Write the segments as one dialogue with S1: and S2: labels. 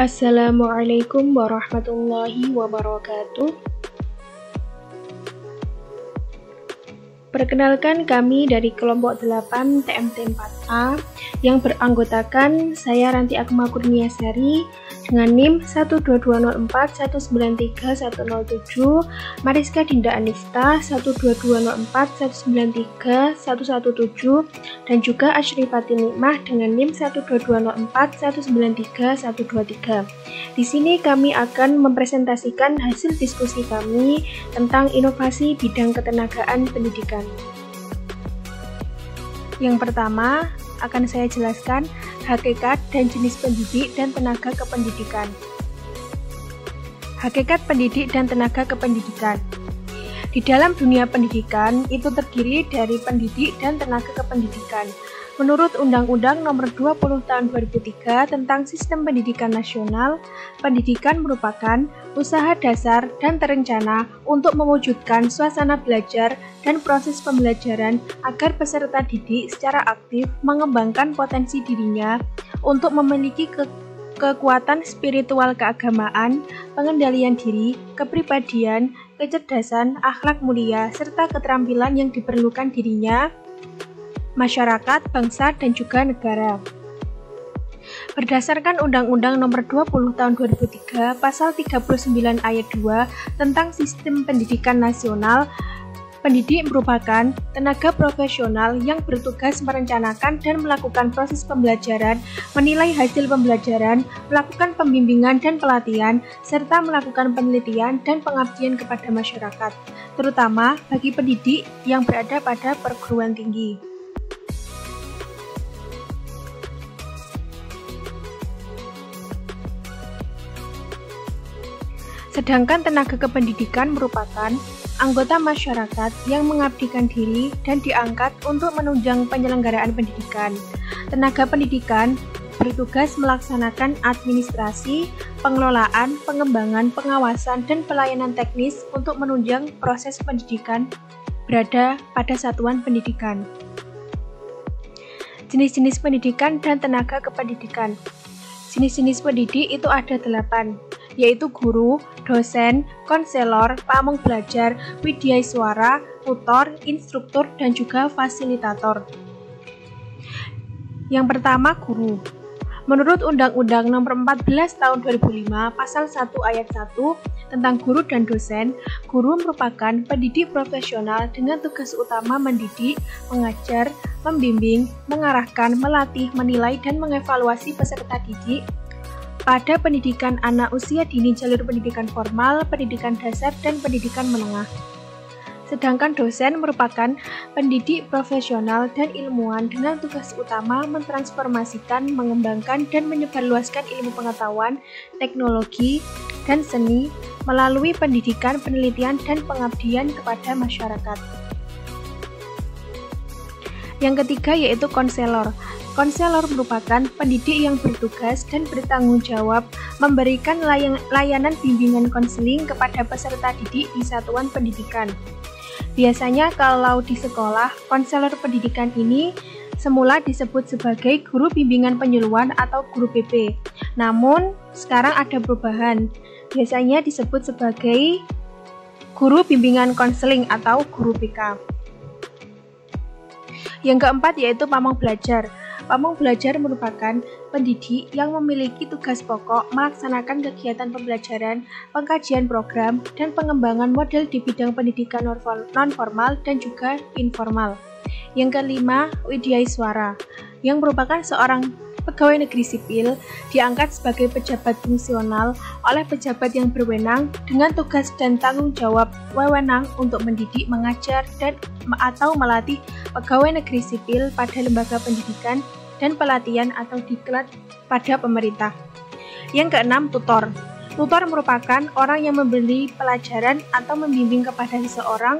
S1: Assalamualaikum warahmatullahi wabarakatuh. Perkenalkan, kami dari kelompok 8 TMT 4A yang beranggotakan saya Ranti Akma Kurniasari dengan NIM 12204193107, Mariska Dinda Anifta 12204193117, dan juga Asyrifati Nikmah dengan NIM 12204193123. Di sini kami akan mempresentasikan hasil diskusi kami tentang inovasi bidang ketenagaan pendidikan. Yang pertama, akan saya jelaskan hakikat dan jenis pendidik dan tenaga kependidikan. Hakikat pendidik dan tenaga kependidikan. Di dalam dunia pendidikan, itu terdiri dari pendidik dan tenaga kependidikan. Menurut Undang-Undang Nomor 20 Tahun 2003 tentang Sistem Pendidikan Nasional, pendidikan merupakan usaha dasar dan terencana untuk mewujudkan suasana belajar dan proses pembelajaran agar peserta didik secara aktif mengembangkan potensi dirinya untuk memiliki kekuatan spiritual keagamaan, pengendalian diri, kepribadian, kecerdasan, akhlak mulia, serta keterampilan yang diperlukan dirinya, masyarakat, bangsa, dan juga negara. Berdasarkan Undang-Undang Nomor 20 Tahun 2003, Pasal 39 Ayat 2 tentang Sistem Pendidikan Nasional, pendidik merupakan tenaga profesional yang bertugas merencanakan dan melakukan proses pembelajaran, menilai hasil pembelajaran, melakukan pembimbingan dan pelatihan, serta melakukan penelitian dan pengabdian kepada masyarakat, terutama bagi pendidik yang berada pada perguruan tinggi. Sedangkan tenaga kependidikan merupakan anggota masyarakat yang mengabdikan diri dan diangkat untuk menunjang penyelenggaraan pendidikan. Tenaga pendidikan bertugas melaksanakan administrasi, pengelolaan, pengembangan, pengawasan, dan pelayanan teknis untuk menunjang proses pendidikan berada pada satuan pendidikan. Jenis-jenis pendidikan dan tenaga kependidikan. Jenis-jenis pendidik itu ada 8, yaitu guru, dosen, konselor, pamong belajar, widyaswara, tutor, instruktur, dan juga fasilitator. Yang pertama, guru. Menurut Undang-Undang Nomor 14 Tahun 2005, Pasal 1 Ayat 1 tentang guru dan dosen, guru merupakan pendidik profesional dengan tugas utama mendidik, mengajar, membimbing, mengarahkan, melatih, menilai, dan mengevaluasi peserta didik pada pendidikan anak usia dini jalur pendidikan formal, pendidikan dasar, dan pendidikan menengah. Sedangkan dosen merupakan pendidik profesional dan ilmuwan dengan tugas utama mentransformasikan, mengembangkan, dan menyebarluaskan ilmu pengetahuan, teknologi, dan seni melalui pendidikan, penelitian, dan pengabdian kepada masyarakat. Yang ketiga yaitu konselor. Konselor merupakan pendidik yang bertugas dan bertanggung jawab memberikan layanan bimbingan konseling kepada peserta didik di satuan pendidikan. Biasanya kalau di sekolah, konselor pendidikan ini semula disebut sebagai guru bimbingan penyuluhan atau guru BP. Namun, sekarang ada perubahan. Biasanya disebut sebagai guru bimbingan konseling atau guru BK. Yang keempat yaitu pamong belajar. Pamong belajar merupakan pendidik yang memiliki tugas pokok melaksanakan kegiatan pembelajaran, pengkajian program, dan pengembangan model di bidang pendidikan non-formal dan juga informal. Yang kelima, widyaswara, yang merupakan seorang pegawai negeri sipil diangkat sebagai pejabat fungsional oleh pejabat yang berwenang dengan tugas dan tanggung jawab wewenang untuk mendidik, mengajar, dan atau melatih pegawai negeri sipil pada lembaga pendidikan dan pelatihan atau diklat pada pemerintah. Yang keenam, tutor. Tutor merupakan orang yang memberi pelajaran atau membimbing kepada seseorang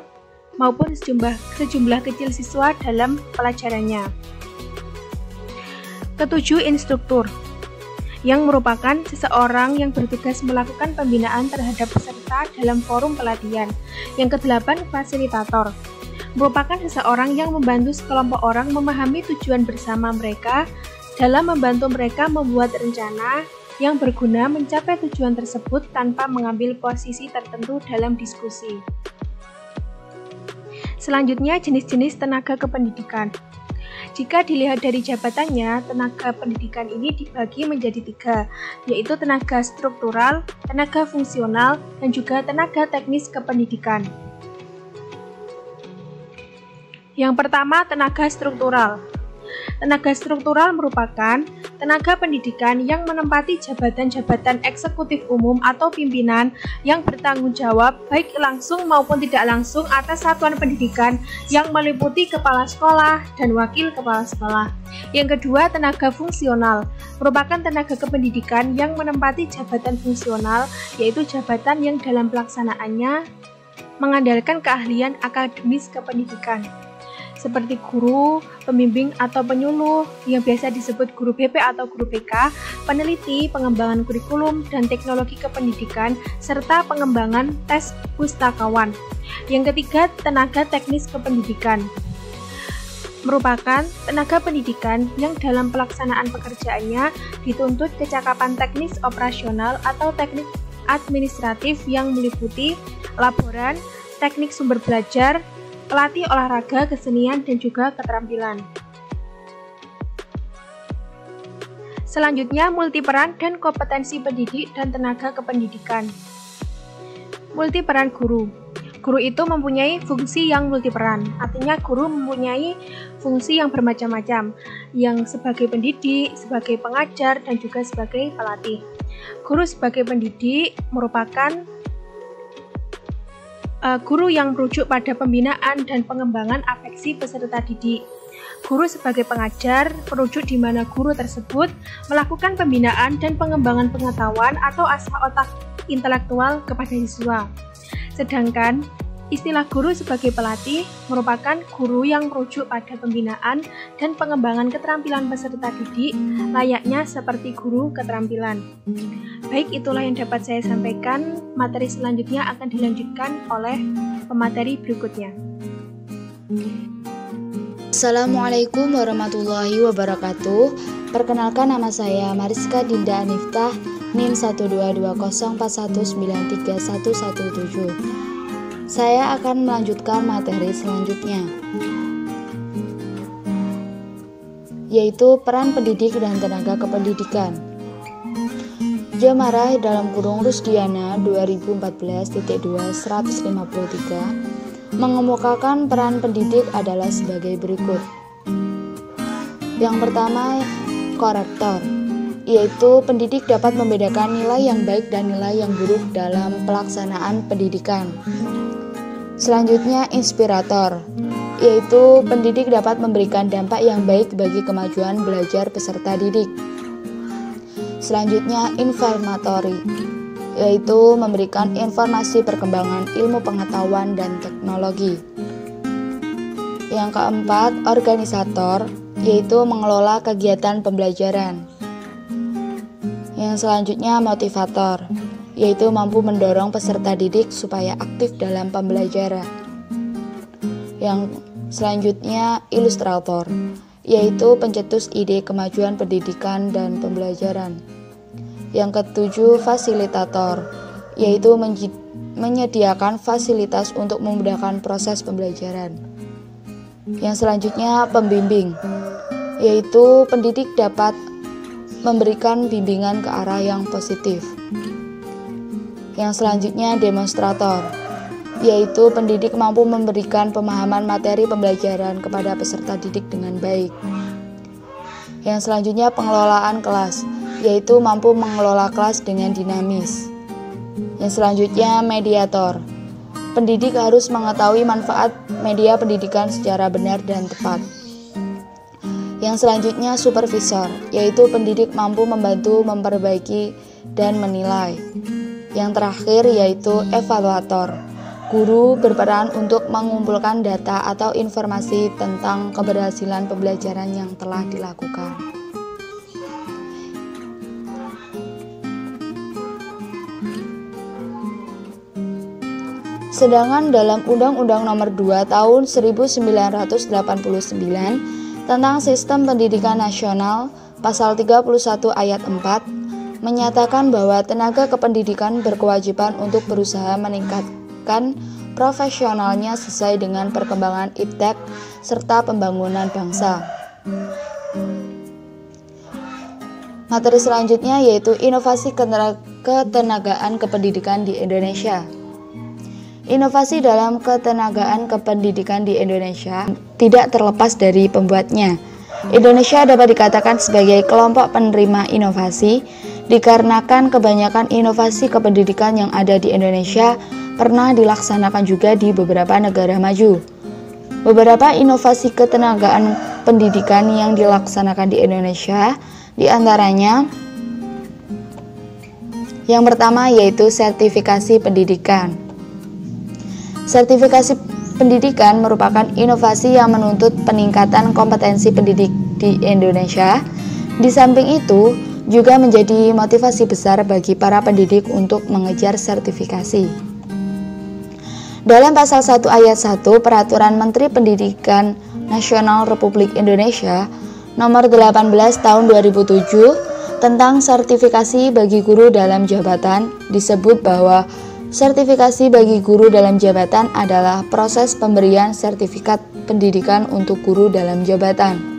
S1: maupun sejumlah kecil siswa dalam pelajarannya. Ketujuh, instruktur, yang merupakan seseorang yang bertugas melakukan pembinaan terhadap peserta dalam forum pelatihan. Yang kedelapan, fasilitator, merupakan seseorang yang membantu sekelompok orang memahami tujuan bersama mereka dalam membantu mereka membuat rencana yang berguna mencapai tujuan tersebut tanpa mengambil posisi tertentu dalam diskusi. Selanjutnya, jenis-jenis tenaga kependidikan. Jika dilihat dari jabatannya, tenaga pendidikan ini dibagi menjadi 3, yaitu tenaga struktural, tenaga fungsional, dan juga tenaga teknis kependidikan. Yang pertama, tenaga struktural. Tenaga struktural merupakan tenaga pendidikan yang menempati jabatan-jabatan eksekutif umum atau pimpinan yang bertanggung jawab baik langsung maupun tidak langsung atas satuan pendidikan yang meliputi kepala sekolah dan wakil kepala sekolah. Yang kedua, tenaga fungsional merupakan tenaga kependidikan yang menempati jabatan fungsional, yaitu jabatan yang dalam pelaksanaannya mengandalkan keahlian akademis kependidikan, seperti guru, pembimbing atau penyuluh yang biasa disebut guru BP atau guru PK, peneliti, pengembangan kurikulum dan teknologi kependidikan, serta pengembangan tes pustakawan. Yang ketiga, tenaga teknis kependidikan merupakan tenaga pendidikan yang dalam pelaksanaan pekerjaannya dituntut kecakapan teknis operasional atau teknik administratif yang meliputi laporan, teknik sumber belajar, pelatih olahraga, kesenian, dan juga keterampilan. Selanjutnya, multiperan dan kompetensi pendidik dan tenaga kependidikan. Multiperan guru. Guru itu mempunyai fungsi yang multiperan, artinya guru mempunyai fungsi yang bermacam-macam, yang sebagai pendidik, sebagai pengajar, dan juga sebagai pelatih. Guru sebagai pendidik merupakan guru yang merujuk pada pembinaan dan pengembangan afeksi peserta didik. Guru sebagai pengajar merujuk di mana guru tersebut melakukan pembinaan dan pengembangan pengetahuan atau asah otak intelektual kepada siswa. Sedangkan istilah guru sebagai pelatih merupakan guru yang merujuk pada pembinaan dan pengembangan keterampilan peserta didik layaknya seperti guru keterampilan. Baik, itulah yang dapat saya sampaikan. Materi selanjutnya akan dilanjutkan oleh pemateri berikutnya.
S2: Assalamualaikum warahmatullahi wabarakatuh. Perkenalkan, nama saya Mariska Dinda Aniftah, NIM 12204193117. Saya akan melanjutkan materi selanjutnya, yaitu peran pendidik dan tenaga kependidikan. Jamarah dalam kurung Rusdiana 2014.2 153 mengemukakan peran pendidik adalah sebagai berikut. Yang pertama, korektor, yaitu pendidik dapat membedakan nilai yang baik dan nilai yang buruk dalam pelaksanaan pendidikan. Selanjutnya, inspirator, yaitu pendidik dapat memberikan dampak yang baik bagi kemajuan belajar peserta didik. Selanjutnya, informatori, yaitu memberikan informasi perkembangan ilmu pengetahuan dan teknologi. Yang keempat, organisator, yaitu mengelola kegiatan pembelajaran. Yang selanjutnya, motivator, yaitu mampu mendorong peserta didik supaya aktif dalam pembelajaran. Yang selanjutnya, ilustrator, yaitu pencetus ide kemajuan pendidikan dan pembelajaran. Yang ketujuh, fasilitator, yaitu menyediakan fasilitas untuk memudahkan proses pembelajaran. Yang selanjutnya, pembimbing, yaitu pendidik dapat memberikan bimbingan ke arah yang positif. Yang selanjutnya, demonstrator, yaitu pendidik mampu memberikan pemahaman materi pembelajaran kepada peserta didik dengan baik. Yang selanjutnya, pengelolaan kelas, yaitu mampu mengelola kelas dengan dinamis. Yang selanjutnya, mediator, pendidik harus mengetahui manfaat media pendidikan secara benar dan tepat. Yang selanjutnya, supervisor, yaitu pendidik mampu membantu memperbaiki dan menilai. Yang terakhir yaitu evaluator, guru berperan untuk mengumpulkan data atau informasi tentang keberhasilan pembelajaran yang telah dilakukan. Sedangkan dalam Undang-Undang Nomor 2 Tahun 1989 tentang Sistem Pendidikan Nasional, Pasal 31 Ayat 4, menyatakan bahwa tenaga kependidikan berkewajiban untuk berusaha meningkatkan profesionalnya sesuai dengan perkembangan iptek serta pembangunan bangsa. Materi selanjutnya yaitu inovasi ketenagaan kependidikan di Indonesia. Inovasi dalam ketenagaan kependidikan di Indonesia tidak terlepas dari pembuatnya. Indonesia dapat dikatakan sebagai kelompok penerima inovasi dikarenakan kebanyakan inovasi kependidikan yang ada di Indonesia pernah dilaksanakan juga di beberapa negara maju. Beberapa inovasi ketenagaan pendidikan yang dilaksanakan di Indonesia diantaranya yang pertama yaitu sertifikasi pendidikan. Sertifikasi pendidikan merupakan inovasi yang menuntut peningkatan kompetensi pendidik di Indonesia. Di samping itu, juga menjadi motivasi besar bagi para pendidik untuk mengejar sertifikasi. Dalam pasal 1 ayat 1 Peraturan Menteri Pendidikan Nasional Republik Indonesia nomor 18 tahun 2007 tentang sertifikasi bagi guru dalam jabatan disebut bahwa sertifikasi bagi guru dalam jabatan adalah proses pemberian sertifikat pendidikan untuk guru dalam jabatan.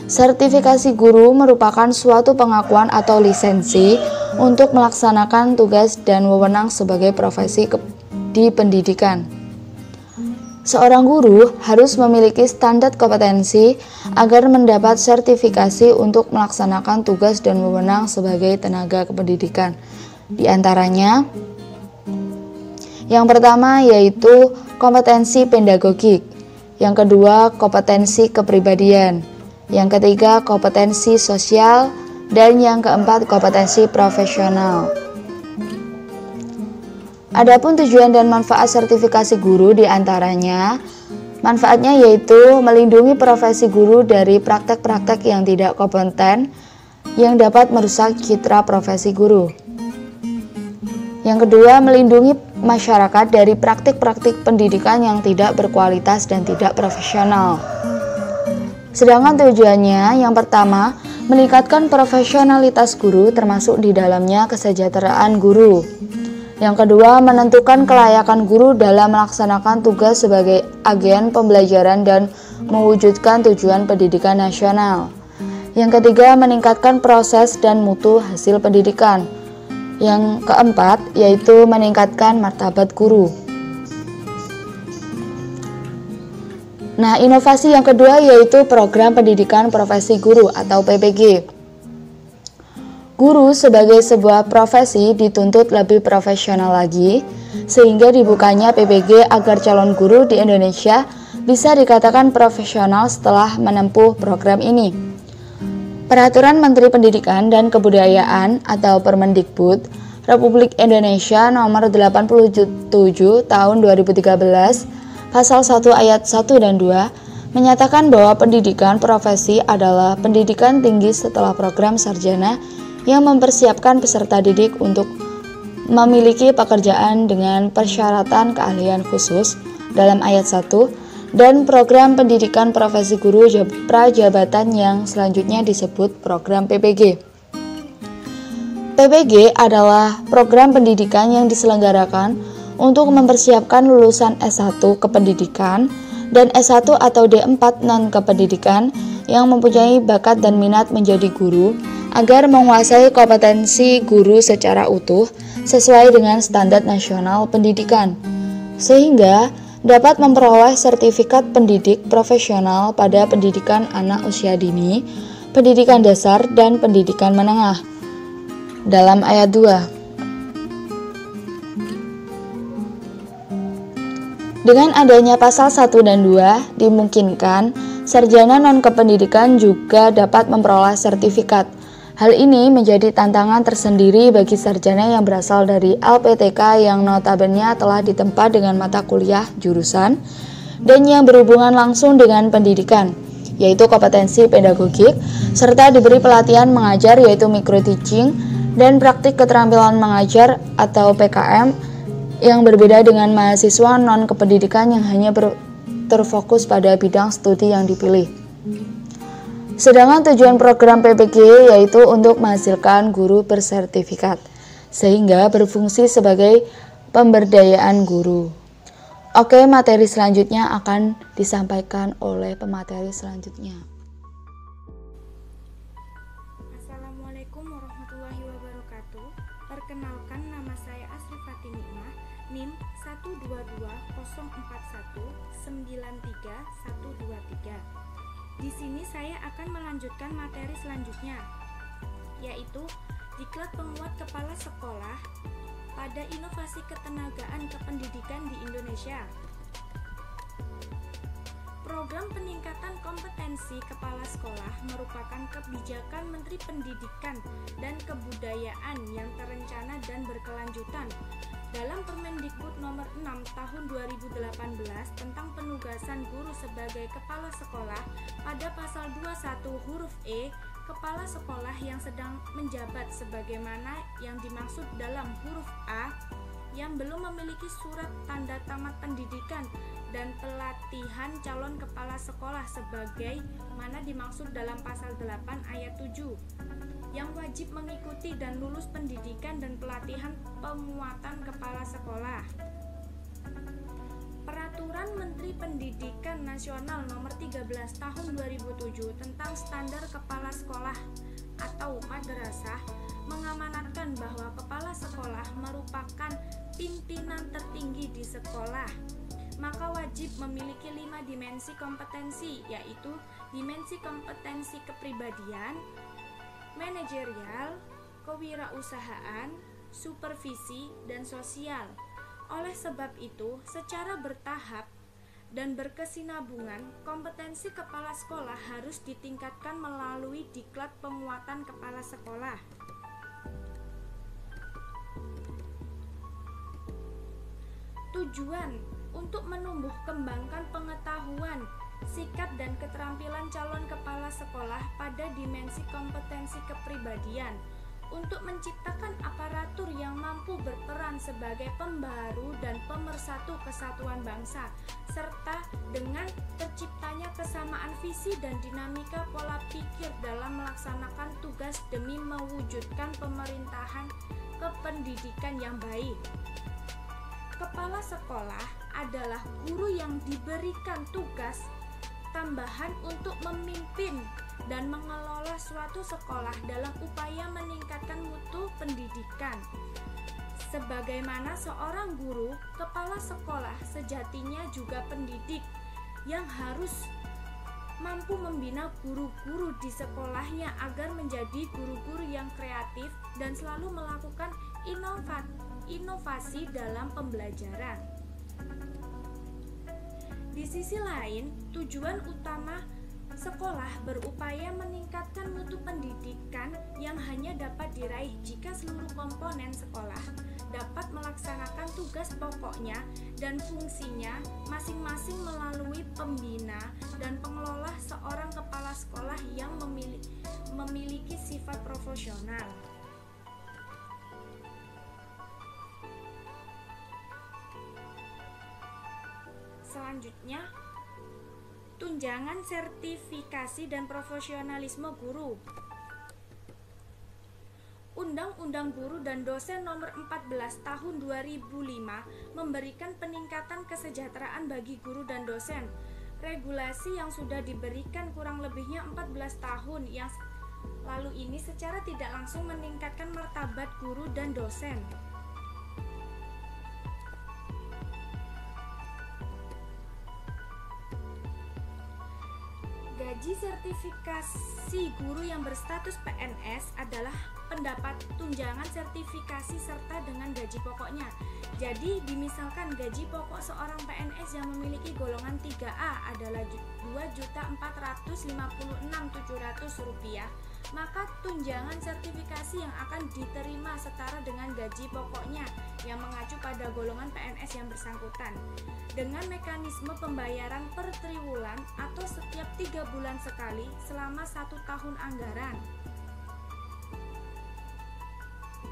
S2: Sertifikasi guru merupakan suatu pengakuan atau lisensi untuk melaksanakan tugas dan wewenang sebagai profesi di pendidikan. Seorang guru harus memiliki standar kompetensi agar mendapat sertifikasi untuk melaksanakan tugas dan wewenang sebagai tenaga kependidikan. Di antaranya, yang pertama yaitu kompetensi pedagogik, yang kedua kompetensi kepribadian, yang ketiga kompetensi sosial, dan yang keempat kompetensi profesional. Adapun tujuan dan manfaat sertifikasi guru diantaranya, manfaatnya yaitu melindungi profesi guru dari praktek-praktek yang tidak kompeten yang dapat merusak citra profesi guru. Yang kedua, melindungi masyarakat dari praktik-praktik pendidikan yang tidak berkualitas dan tidak profesional. Sedangkan tujuannya yang pertama, meningkatkan profesionalitas guru termasuk di dalamnya kesejahteraan guru. Yang kedua, menentukan kelayakan guru dalam melaksanakan tugas sebagai agen pembelajaran dan mewujudkan tujuan pendidikan nasional. Yang ketiga, meningkatkan proses dan mutu hasil pendidikan. Yang keempat, yaitu meningkatkan martabat guru. Nah, inovasi yang kedua yaitu program pendidikan profesi guru atau PPG. Guru sebagai sebuah profesi dituntut lebih profesional lagi, sehingga dibukanya PPG agar calon guru di Indonesia bisa dikatakan profesional setelah menempuh program ini. Peraturan Menteri Pendidikan dan Kebudayaan atau Permendikbud Republik Indonesia nomor 87 tahun 2013 pasal 1 ayat 1 dan 2 menyatakan bahwa pendidikan profesi adalah pendidikan tinggi setelah program sarjana yang mempersiapkan peserta didik untuk memiliki pekerjaan dengan persyaratan keahlian khusus dalam ayat 1 dan program pendidikan profesi guru prajabatan yang selanjutnya disebut program PPG. PPG adalah program pendidikan yang diselenggarakan untuk mempersiapkan lulusan S1 kependidikan dan S1 atau D4 non-kependidikan yang mempunyai bakat dan minat menjadi guru agar menguasai kompetensi guru secara utuh sesuai dengan standar nasional pendidikan, sehingga dapat memperoleh sertifikat pendidik profesional pada pendidikan anak usia dini, pendidikan dasar, dan pendidikan menengah. Dalam ayat 2, dengan adanya pasal 1 dan 2, dimungkinkan sarjana non-kependidikan juga dapat memperoleh sertifikat. Hal ini menjadi tantangan tersendiri bagi sarjana yang berasal dari LPTK yang notabene telah ditempa dengan mata kuliah jurusan dan yang berhubungan langsung dengan pendidikan, yaitu kompetensi pedagogik, serta diberi pelatihan mengajar yaitu micro teaching dan praktik keterampilan mengajar atau PKM yang berbeda dengan mahasiswa non-kependidikan yang hanya terfokus pada bidang studi yang dipilih. Sedangkan tujuan program PPG yaitu untuk menghasilkan guru bersertifikat, sehingga berfungsi sebagai pemberdayaan guru. Oke, materi selanjutnya akan disampaikan oleh pemateri selanjutnya.
S3: Assalamualaikum warahmatullahi wabarakatuh. Perkenalkan, nama saya Asrifati Nikmah, NIM 12204193123. Di sini saya akan melanjutkan materi selanjutnya, yaitu Diklat Penguat Kepala Sekolah pada Inovasi Ketenagaan Kependidikan di Indonesia. Program peningkatan kompetensi kepala sekolah merupakan kebijakan Menteri Pendidikan dan Kebudayaan yang terencana dan berkelanjutan dalam Permendikbud nomor 6 tahun 2018 tentang penugasan guru sebagai kepala sekolah. Pada pasal 21 huruf E, kepala sekolah yang sedang menjabat sebagaimana yang dimaksud dalam huruf A yang belum memiliki surat tanda tamat pendidikan dan pelatihan calon kepala sekolah sebagai mana dimaksud dalam pasal 8 ayat 7 yang wajib mengikuti dan lulus pendidikan dan pelatihan penguatan kepala sekolah. Peraturan Menteri Pendidikan Nasional Nomor 13 Tahun 2007 tentang Standar Kepala Sekolah atau Madrasah mengamanatkan bahwa kepala sekolah merupakan pimpinan tertinggi di sekolah, maka wajib memiliki 5 dimensi kompetensi, yaitu dimensi kompetensi kepribadian, manajerial, kewirausahaan, supervisi, dan sosial. Oleh sebab itu, secara bertahap dan berkesinambungan, kompetensi kepala sekolah harus ditingkatkan melalui Diklat Penguatan Kepala Sekolah. Tujuan untuk menumbuh kembangkan pengetahuan, sikap dan keterampilan calon kepala sekolah pada dimensi kompetensi kepribadian, untuk menciptakan aparatur yang mampu berperan sebagai pembaru dan pemersatu kesatuan bangsa, serta dengan terciptanya kesamaan visi dan dinamika pola pikir dalam melaksanakan tugas demi mewujudkan pemerintahan kependidikan yang baik. Kepala sekolah adalah guru yang diberikan tugas tambahan untuk memimpin dan mengelola suatu sekolah dalam upaya meningkatkan mutu pendidikan. Sebagaimana seorang guru, kepala sekolah sejatinya juga pendidik yang harus mampu membina guru-guru di sekolahnya agar menjadi guru-guru yang kreatif dan selalu melakukan inovasi dalam pembelajaran. Di sisi lain, tujuan utama sekolah berupaya meningkatkan mutu pendidikan yang hanya dapat diraih jika seluruh komponen sekolah dapat melaksanakan tugas pokoknya dan fungsinya masing-masing melalui pembina dan pengelola seorang kepala sekolah yang memiliki sifat profesional. Selanjutnya, tunjangan sertifikasi dan profesionalisme guru. Undang-Undang Guru dan Dosen Nomor 14 Tahun 2005 memberikan peningkatan kesejahteraan bagi guru dan dosen. Regulasi yang sudah diberikan kurang lebihnya 14 tahun yang lalu ini secara tidak langsung meningkatkan martabat guru dan dosen. Gaji sertifikasi guru yang berstatus PNS adalah pendapat tunjangan sertifikasi serta dengan gaji pokoknya. Jadi, dimisalkan gaji pokok seorang PNS yang memiliki golongan 3A adalah Rp2.456.700, maka tunjangan sertifikasi yang akan diterima setara dengan gaji pokoknya yang mengacu pada golongan PNS yang bersangkutan, dengan mekanisme pembayaran per triwulan atau setiap 3 bulan sekali selama 1 tahun anggaran.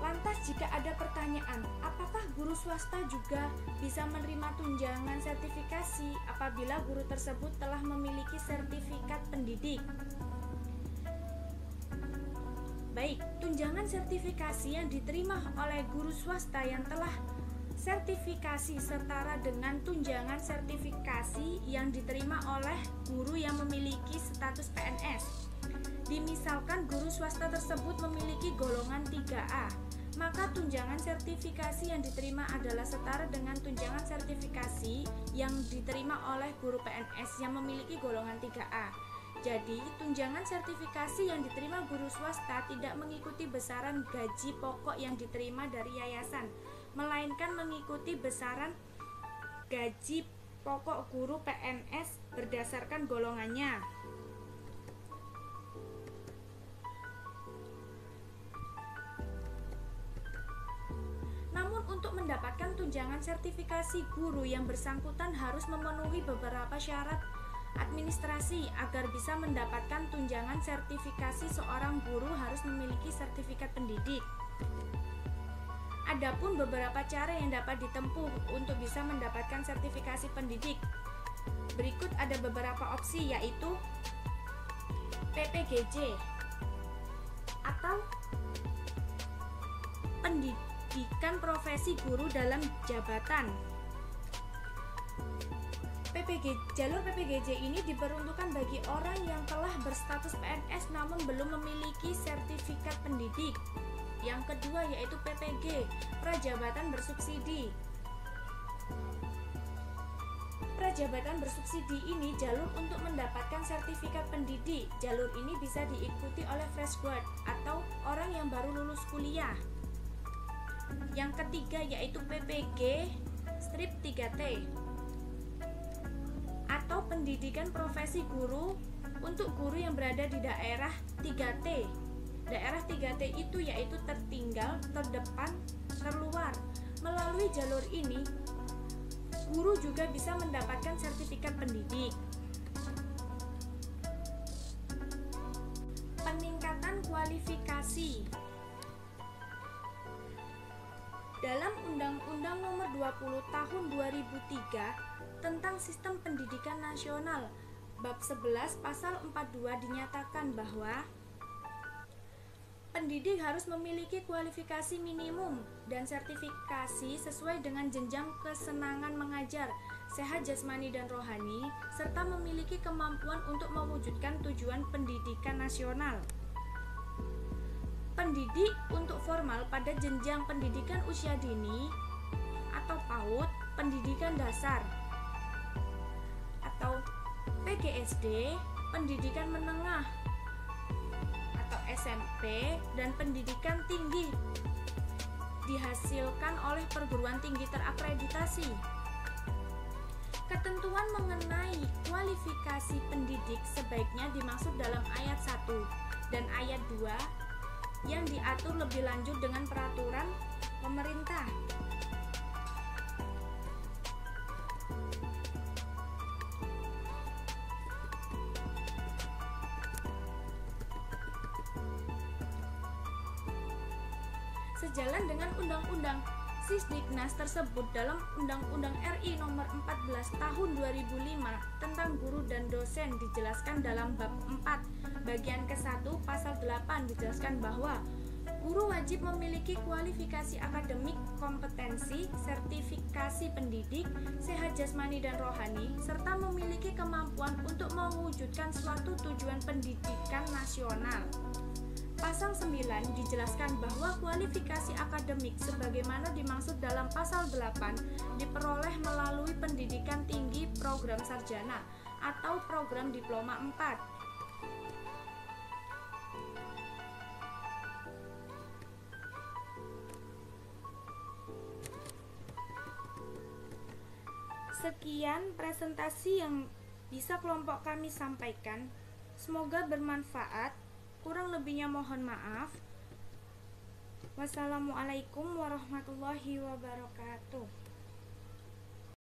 S3: Lantas jika ada pertanyaan, apakah guru swasta juga bisa menerima tunjangan sertifikasi apabila guru tersebut telah memiliki sertifikat pendidik? Baik, tunjangan sertifikasi yang diterima oleh guru swasta yang telah sertifikasi setara dengan tunjangan sertifikasi yang diterima oleh guru yang memiliki status PNS. Dimisalkan guru swasta tersebut memiliki golongan 3A, maka tunjangan sertifikasi yang diterima adalah setara dengan tunjangan sertifikasi yang diterima oleh guru PNS yang memiliki golongan 3A. Jadi, tunjangan sertifikasi yang diterima guru swasta tidak mengikuti besaran gaji pokok yang diterima dari yayasan, melainkan mengikuti besaran gaji pokok guru PNS berdasarkan golongannya. Namun untuk mendapatkan tunjangan sertifikasi guru yang bersangkutan harus memenuhi beberapa syarat administrasi. Agar bisa mendapatkan tunjangan sertifikasi, seorang guru harus memiliki sertifikat pendidik. Adapun beberapa cara yang dapat ditempuh untuk bisa mendapatkan sertifikasi pendidik. Berikut ada beberapa opsi, yaitu PPGJ atau pendidikan profesi guru dalam jabatan. Jalur PPGJ ini diperuntukkan bagi orang yang telah berstatus PNS namun belum memiliki sertifikat pendidik. Yang kedua yaitu PPG, prajabatan bersubsidi. Prajabatan bersubsidi ini jalur untuk mendapatkan sertifikat pendidik. Jalur ini bisa diikuti oleh fresh grad atau orang yang baru lulus kuliah. Yang ketiga yaitu PPG strip 3T atau pendidikan profesi guru untuk guru yang berada di daerah 3T. Daerah 3T itu yaitu tertinggal, terdepan, terluar. Melalui jalur ini, guru juga bisa mendapatkan sertifikat pendidik. Peningkatan kualifikasi. Dalam Undang-Undang Nomor 20 Tahun 2003 tentang Sistem Pendidikan Nasional, Bab 11 Pasal 42 dinyatakan bahwa pendidik harus memiliki kualifikasi minimum dan sertifikasi sesuai dengan jenjang kesenangan mengajar, sehat jasmani dan rohani, serta memiliki kemampuan untuk mewujudkan tujuan pendidikan nasional. Pendidik untuk formal pada jenjang pendidikan usia dini atau PAUD, pendidikan dasar atau PGSD, pendidikan menengah atau SMP, dan pendidikan tinggi dihasilkan oleh perguruan tinggi terakreditasi. Ketentuan mengenai kualifikasi pendidik sebaiknya dimaksud dalam ayat 1 dan ayat 2 yang diatur lebih lanjut dengan peraturan pemerintah. Sejalan dengan Undang-Undang Sisdiknas tersebut, dalam Undang-Undang RI Nomor 14 Tahun 2005 tentang guru dan dosen dijelaskan dalam bab 4 bagian ke-1 pasal 8 dijelaskan bahwa guru wajib memiliki kualifikasi akademik, kompetensi, sertifikasi pendidik, sehat jasmani dan rohani, serta memiliki kemampuan untuk mewujudkan suatu tujuan pendidikan nasional. Pasal 9 dijelaskan bahwa kualifikasi akademik sebagaimana dimaksud dalam pasal 8 diperoleh melalui pendidikan tinggi program sarjana atau program diploma 4. Sekian presentasi yang bisa kelompok kami sampaikan. Semoga bermanfaat. Kurang lebihnya mohon maaf. Wassalamualaikum warahmatullahi wabarakatuh.